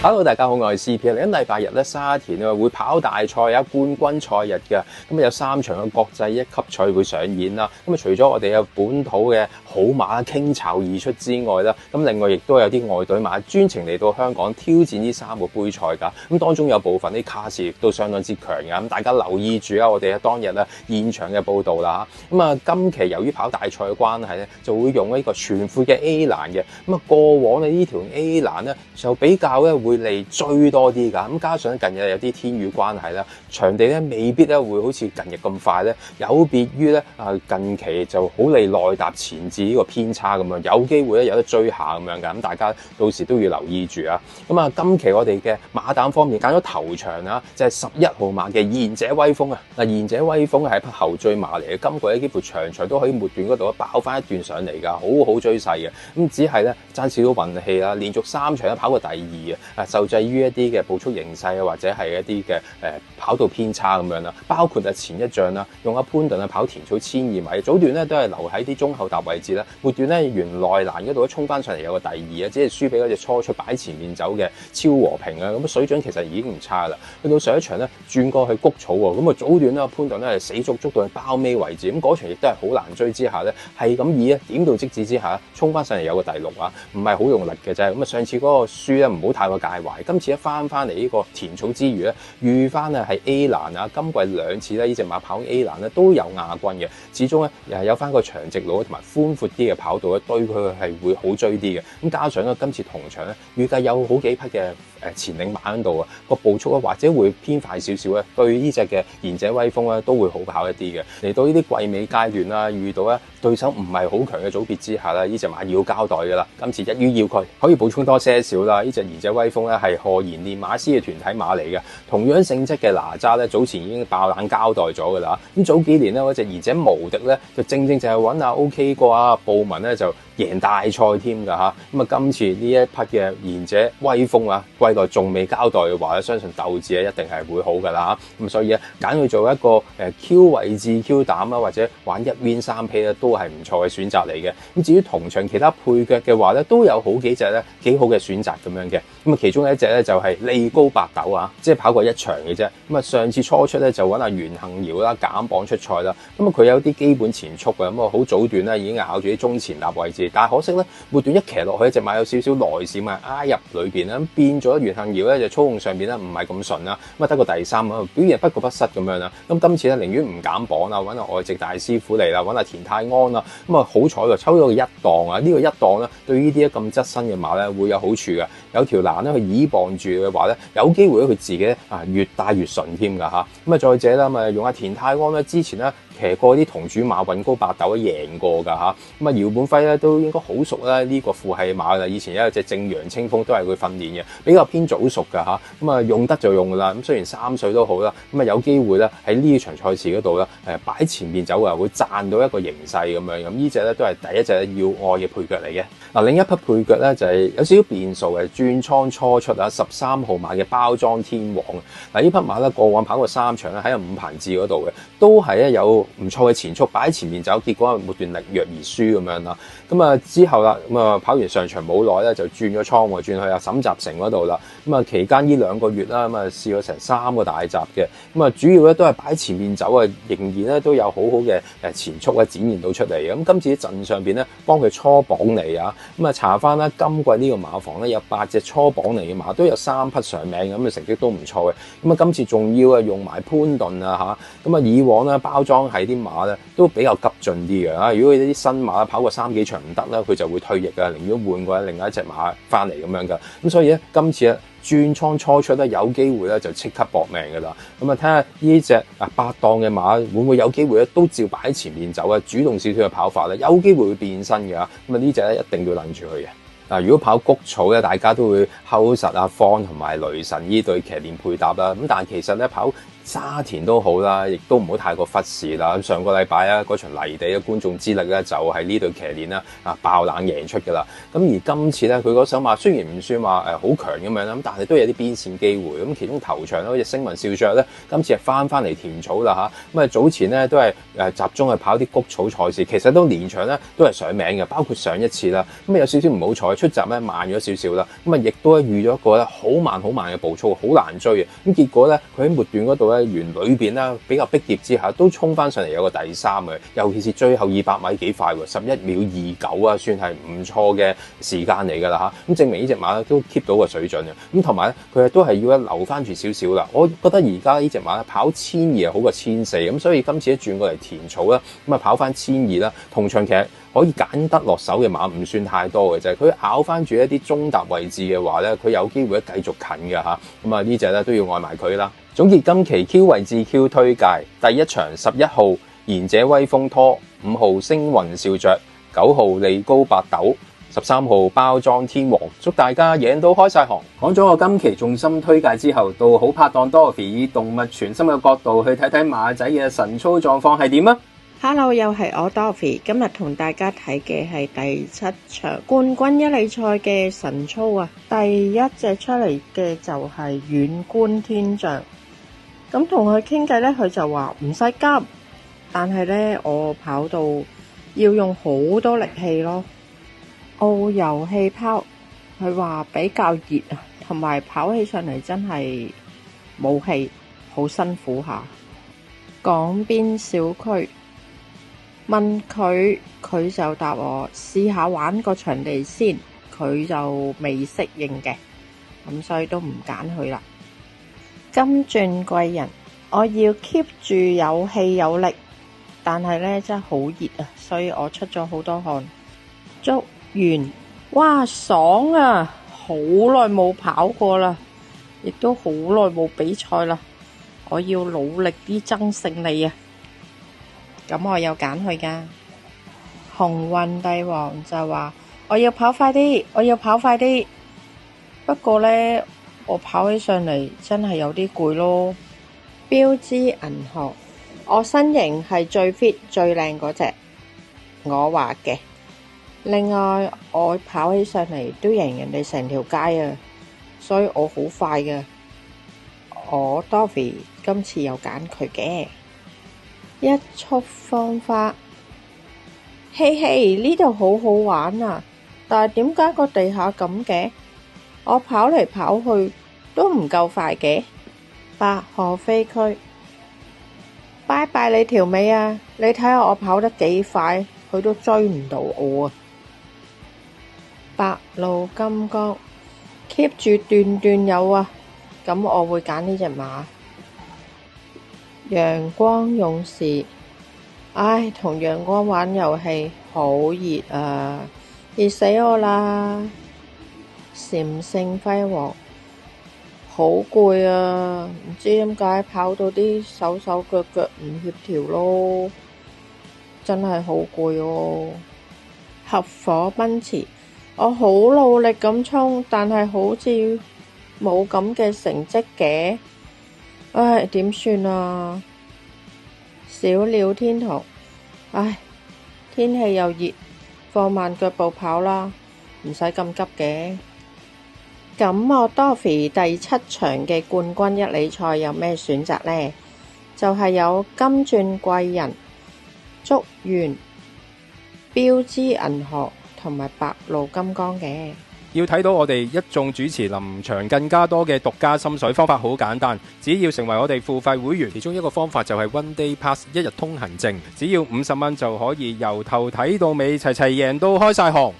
Hello，大家好，我係 CP。嚟緊禮拜日咧，沙田會跑大賽有冠軍賽日嘅，咁有3場嘅國際一級賽會上演啦。咁除咗我哋有本土嘅好馬傾巢而出之外啦，咁另外亦都有啲外隊馬專程嚟到香港挑戰呢3個杯賽㗎。咁當中有部分啲卡士亦都相當之強嘅，咁大家留意住啊！我哋當日咧現場嘅報導啦嚇。咁啊，今期由於跑大賽嘅關係咧，就會用呢個全闊嘅 A 欄嘅。咁啊，過往嘅呢條 A 欄咧就比較咧會嚟追多啲㗎，咁加上近日有啲天雨關係啦，場地咧未必咧會好似近日咁快咧，有別於咧近期就好嚟內踏前至呢個偏差咁樣，有機會咧有得追下咁樣㗎，咁大家到時都要留意住啊！咁啊，今期我哋嘅馬膽方面揀咗頭場啊，就係11號馬嘅賢者威風啊！嗱，賢者威風係匹後追馬嚟嘅，今季咧幾乎場場都可以末段嗰度爆翻一段上嚟㗎，好好追勢嘅，咁只係咧爭少少運氣啦，連續3場都跑過第2啊，受制於一啲嘅步速形勢啊，或者係一啲嘅跑道偏差咁樣啦，包括前一仗啦，用阿潘頓跑田草1200米，早段咧都係留喺啲中後踏位置啦，末段咧沿內欄嗰度衝翻上嚟有個第2啊，只係輸俾嗰隻初出擺前面走嘅超和平啊，咁水準其實已經唔差啦。去到上一場咧轉過去谷草喎，咁啊早段咧潘頓咧係死捉到去包尾位置，咁嗰場亦都係好難追之下咧，係咁以點到即止之下衝翻上嚟有個第6啊，唔係好用力嘅啫。咁啊上次嗰個輸咧唔好太過介懷，今次一翻嚟呢個田草之餘咧，預翻係 A 欄啊，今季2次咧呢隻馬跑 A 欄咧都有亞軍嘅，始終咧又係有翻個長直路同埋寬闊啲嘅跑道咧，對佢係會好追啲嘅。咁加上咧今次同場咧，預計有好幾匹嘅前領馬喺度啊，個步速咧或者會偏快少少咧，對呢隻嘅賢者威風咧都會好跑一啲嘅。嚟到呢啲季尾階段啦，遇到咧對手唔係好強嘅組別之下咧，呢隻馬要交代㗎啦。今次一於要佢可以補充多些少啦。呢隻賢者威風咧係何賢練馬師嘅團體馬嚟嘅，同樣性質嘅哪吒咧早前已經爆冷交代咗㗎啦。咁早幾年咧嗰隻賢者無敵咧就正就係揾阿 OK 過啊布文咧就贏大賽添㗎嚇。咁啊今次呢一匹嘅賢者威風啊，季內仲未交代嘅話咧，相信鬥志咧一定係會好㗎啦嚇。咁所以咧揀佢做一個Q 位置 Q 膽啦，或者玩1 win 3匹咧都係唔錯嘅選擇嚟嘅。咁至於同場其他配腳嘅話咧，都有好幾隻咧幾好嘅選擇咁樣嘅。咁啊其中一隻咧就係利高八斗啊，即係跑過1場嘅啫。咁啊上次初出咧就揾阿袁幸堯啦減磅出賽啦。咁啊佢有啲基本前速嘅，咁啊好早段咧已經咬住啲中前立位置，但係可惜咧末段一騎落去隻馬有少少內閃啊，挨入裏邊啦，咁變咗袁幸堯咧就操控上邊咧唔係咁順啦，咁啊得個第3啊，表現不過不失咁樣啦。咁今次咧寧願唔減磅啦，揾阿外籍大師傅嚟啦，揾阿田泰安啦，咁啊好彩就抽咗個1檔啊，呢個1檔咧對於呢啲咁側身嘅馬咧會有好處嘅，有條欄咧去倚傍住嘅話咧，有機會咧佢自己越帶越順添㗎嚇。咁啊再者啦，咁用阿田泰安咧之前咧騎過啲同主馬運高八斗贏過㗎嚇。咁啊姚本輝咧都應該好熟啦呢個父系馬啦，以前有隻正陽清風都係佢訓練嘅，比較偏早熟㗎嚇。咁啊用得就用㗎啦，咁雖然3歲都好啦，咁啊有機會咧喺呢場賽事嗰度咧擺前面走啊，會賺到一個形勢咁樣。咁呢隻咧都係第一隻要愛嘅配腳嚟嘅。嗱另一匹配腳咧就係有少少變數嘅，轉倉初出啊13號馬嘅包裝天王。嗱呢匹馬咧過往跑過3場咧喺伍鵬志嗰度嘅，都係咧有唔錯嘅前速，擺喺前面走，結果末段力弱而輸咁樣啦。咁啊之後啦，咁啊跑完上場冇耐咧就轉咗倉喎，轉去阿沈集成嗰度啦。咁啊期間呢2個月啦，咁啊試咗成3個大閘嘅，咁啊主要咧都係擺喺前面走啊，仍然咧都有好好嘅前速啊展現到出嚟嘅。咁今次喺陣上邊咧幫佢初榜嚟啊，咁啊查翻啦，今季呢個馬房咧有8隻初榜嚟嘅馬，都有3匹上名，咁嘅成績都唔錯嘅。咁啊今次仲要用埋潘頓啊嚇，咁啊以往咧包裝係啲馬咧都比較急進啲嘅嚇，如果啲新馬跑過3幾場唔得啦，佢就會退役啊，寧願換過另外一隻馬翻嚟咁樣噶。咁所以咧今次咧轉倉初出咧有機會咧就即刻搏命噶啦。咁啊睇下呢隻8檔嘅馬會唔會有機會咧都照擺喺前面走啊，主動少少嘅跑法咧，有機會會變身嘅。咁啊呢隻咧一定要諗住佢嘅。嗱，如果跑谷草咧，大家都會睺實阿方同埋雷神呢對騎練配搭啦。咁但係其實咧跑沙田都好啦，亦都唔好太過忽視啦。上個禮拜啊，嗰場泥地嘅觀眾之力咧，就係呢隊騎練啦爆冷贏出㗎啦。咁而今次咧，佢嗰手馬雖然唔算話好強咁樣啦，咁但係都有啲邊線機會。咁其中頭場咧，好似星雲笑着咧，今次係翻嚟田草啦嚇。咁啊早前咧都係集中去跑啲谷草賽事，其實都連場咧都係上名嘅，包括上一次啦。咁啊有少少唔好彩，出閘咧慢咗少少啦。咁啊亦都遇咗一個咧好慢嘅步速，好難追嘅。咁結果咧，佢喺末段嗰度咧，沿裏邊啦比較逼疊之下，都衝翻上嚟有個第三嘅。尤其是最後200米幾快喎，11秒29啊，算係唔錯嘅時間嚟㗎啦嚇。咁證明呢隻馬咧都 keep 到個水準嘅。咁同埋咧，佢都係要留翻住少少啦。我覺得而家呢隻馬咧跑1200好過1400，咁所以今次一轉過嚟田草啦，咁啊跑翻1200啦，同場其實可以揀得落手嘅馬唔算太多嘅啫。佢咬翻住一啲中踏位置嘅話咧，佢有機會繼續近嘅嚇。咁啊呢隻咧都要愛埋佢啦。總結今期 Q 位置 Q 推介，第一場11號賢者威風拖，5號星雲笑着，9號利高八斗，13號包裝天王，祝大家贏到開晒行。講咗我今期重心推介之後，到好拍檔 Dorothy 以動物傳心嘅角度去睇睇馬仔嘅神操狀況係點啊！ Hello， 又係我 Dorothy， 今日同大家睇嘅係第7場冠軍一哩賽嘅神操啊！第一隻出嚟嘅就係遠觀天象，咁同佢傾偈呢，佢就話唔使急，但係呢，我跑到要用好多力氣咯。澳遊氣泡，佢話比較熱啊，同埋跑起上嚟真係冇氣，好辛苦下。港邊小區。問佢，佢就答我試下玩個場地先，佢就未適應嘅，咁所以都唔揀佢啦。金鑽貴人，我要 keep 住有氣有力，但係呢真係好熱啊，所以我出咗好多汗。祝願，哇爽啊！好耐冇跑過啦，亦都好耐冇比賽啦，我要努力啲爭勝利啊！咁我有揀佢㗎，鴻運帝王就話我要跑快啲，我要跑快啲。不過呢，我跑起上嚟真係有啲攰咯。標誌銀河，我身形係最 fit 最靚嗰隻，我話嘅。另外我跑起上嚟都贏人哋成條街啊，所以我好快㗎。我 Dorothy 今次有揀佢嘅。一束芳花，嘿嘿，呢度好好玩啊！但係點解個地下咁嘅？我跑嚟跑去都唔夠快嘅。八河飛區，拜拜你條尾啊！你睇下我跑得幾快，佢都追唔到我啊！白鷺金剛 keep 住段段有啊！咁我會揀呢隻馬。陽光勇士，唉，同陽光玩遊戲好熱啊，熱死我啦！禪聖輝煌，好攰啊，唔知點解跑到啲手手腳腳唔協調咯，真係好攰哦。合夥奔馳，我好努力咁衝，但係好似冇咁嘅成績嘅。唉，點算啊？小鳥天堂，唉，天氣又熱，放慢腳步跑啦，唔使咁急嘅。咁我 Dorothy 第7場嘅冠軍一哩賽有咩選擇呢？就係有金鑽貴人、竹園、標誌銀河同埋白鷺金剛嘅。要睇到我哋一眾主持臨場更加多嘅獨家心水方法，好簡單，只要成為我哋付費會員，其中一個方法就係 One Day Pass 一日通行證，只要50蚊就可以由頭睇到尾，齊齊贏到開晒行。